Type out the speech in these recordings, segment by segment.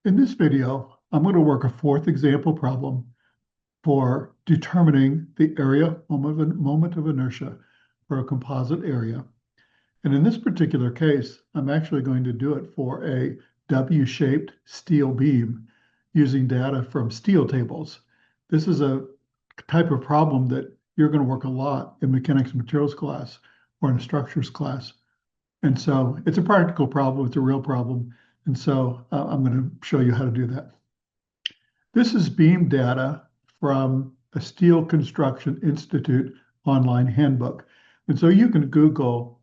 In this video, I'm going to work a fourth example problem for determining the area moment of inertia for a composite area. And in this particular case, I'm actually going to do it for a W-shaped steel beam using data from steel tables. This is a type of problem that you're going to work a lot in mechanics and materials class or in a structures class. And so it's a practical problem, it's a real problem. And so I'm going to show you how to do that. This is beam data from a Steel Construction Institute online handbook. And so you can Google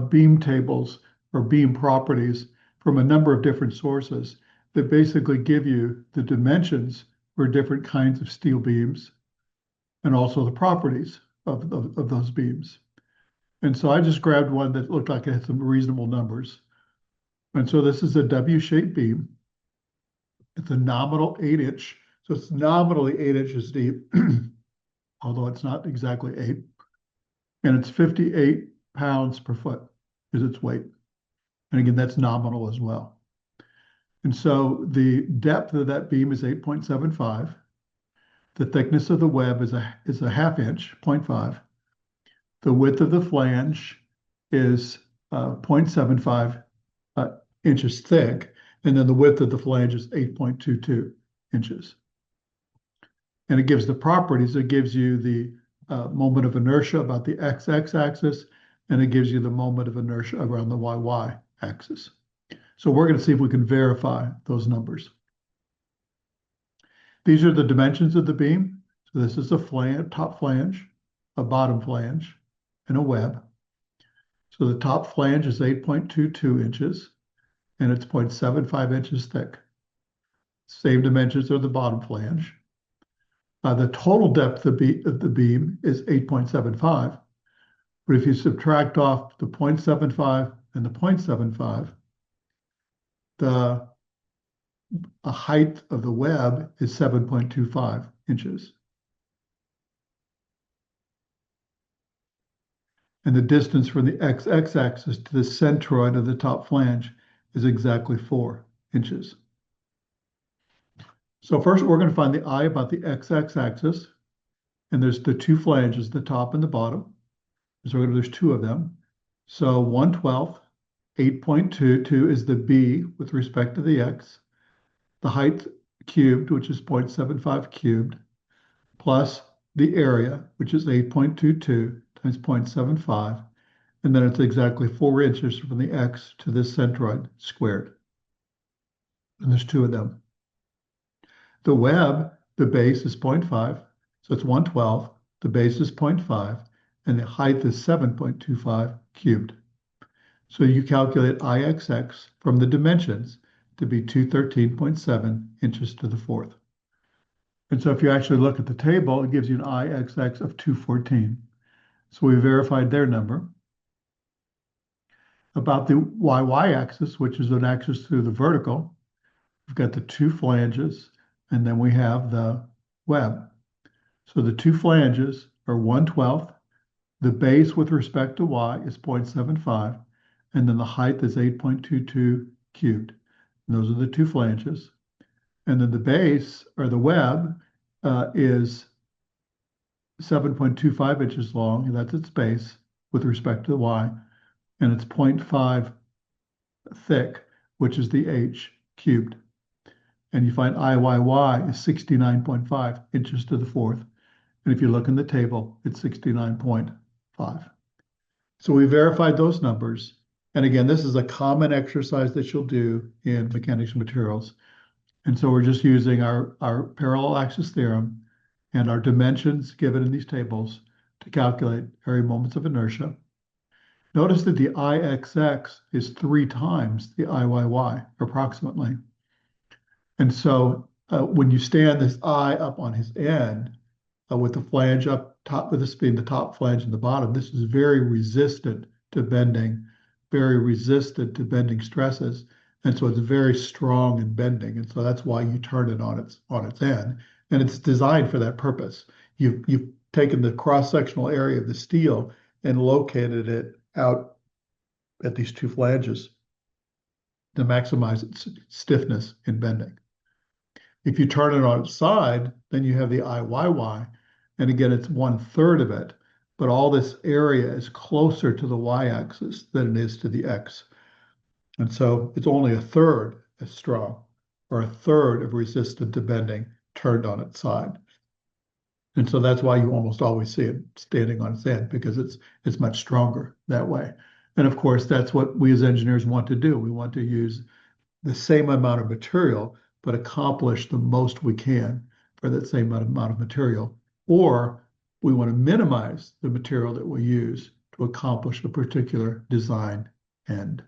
beam tables or beam properties from a number of different sources that basically give you the dimensions for different kinds of steel beams and also the properties of those beams. And so I just grabbed one that looked like it had some reasonable numbers. And so this is a W-shaped beam. It's a nominal 8-inch. So it's nominally 8 inches deep, although it's not exactly 8. And it's 58 pounds per foot is its weight. And again, that's nominal as well. And so the depth of that beam is 8.75. The thickness of the web is a half inch, 0.5. The width of the flange is 0.75 inches thick, and then the width of the flange is 8.22 inches. And it gives the properties. It gives you the moment of inertia about the x-x axis, and it gives you the moment of inertia around the y-y axis. So we're going to see if we can verify those numbers. These are the dimensions of the beam. So this is a flange, top flange, a bottom flange, and a web. So the top flange is 8.22 inches, and it's 0.75 inches thick. Same dimensions are the bottom flange. The total depth of the beam is 8.75. But if you subtract off the 0.75 and the 0.75, the height of the web is 7.25 inches. And the distance from the x-x axis to the centroid of the top flange is exactly 4 inches. So first we're going to find the I about the x-x axis. And there's the two flanges, the top and the bottom. So there's two of them. So 1/12, 8.22 is the B with respect to the x. The height cubed, which is 0.75 cubed, plus the area, which is 8.22 times 0.75. And then it's exactly 4 inches from the x to this centroid squared. And there's two of them. The web, the base is 0.5, so it's 1/12. The base is 0.5, and the height is 7.25 cubed. So you calculate Ixx from the dimensions to be 213.7 inches to the fourth. And so if you actually look at the table, it gives you an Ixx of 214. So we verified their number. About the YY axis, which is an axis through the vertical, we've got the two flanges, and then we have the web. So the two flanges are 1/12. The base with respect to y is 0.75, and then the height is 8.22 cubed. And those are the two flanges. And then the base, or the web, is 7.25 inches long, and that's its base with respect to the y, and it's 0.5 thick, which is the h cubed. And you find Iyy is 69.5 inches to the fourth. And if you look in the table, it's 69.5. So we verified those numbers. And again, this is a common exercise that you'll do in mechanics and materials. And so we're just using our parallel axis theorem and our dimensions given in these tables to calculate area moments of inertia. Notice that the Ixx is 3 times the Iyy, approximately. And so when you stand this I up on his end, with the flange up top, with this being the top flange and the bottom, this is very resistant to bending, very resistant to bending stresses. And so it's very strong in bending. And so that's why you turn it on its end. And it's designed for that purpose. You've taken the cross-sectional area of the steel and located it out at these two flanges to maximize its stiffness in bending. If you turn it on its side, then you have the IYY. And again, it's 1/3 of it, but all this area is closer to the y-axis than it is to the x. And so it's only 1/3 as strong, or 1/3 of resistant to bending turned on its side. And so that's why you almost always see it standing on its end, because it's much stronger that way. And of course, that's what we as engineers want to do. We want to use the same amount of material, but accomplish the most we can for that same amount of material. Or we want to minimize the material that we use to accomplish a particular design end.